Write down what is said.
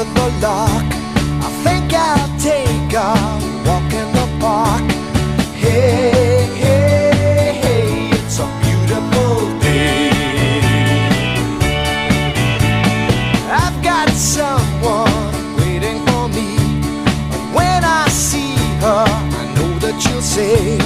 in the lock. I think I'll take a walk in the park. Hey, hey, hey, it's a beautiful day. I've got someone waiting for me. When I see her, I know that she'll say,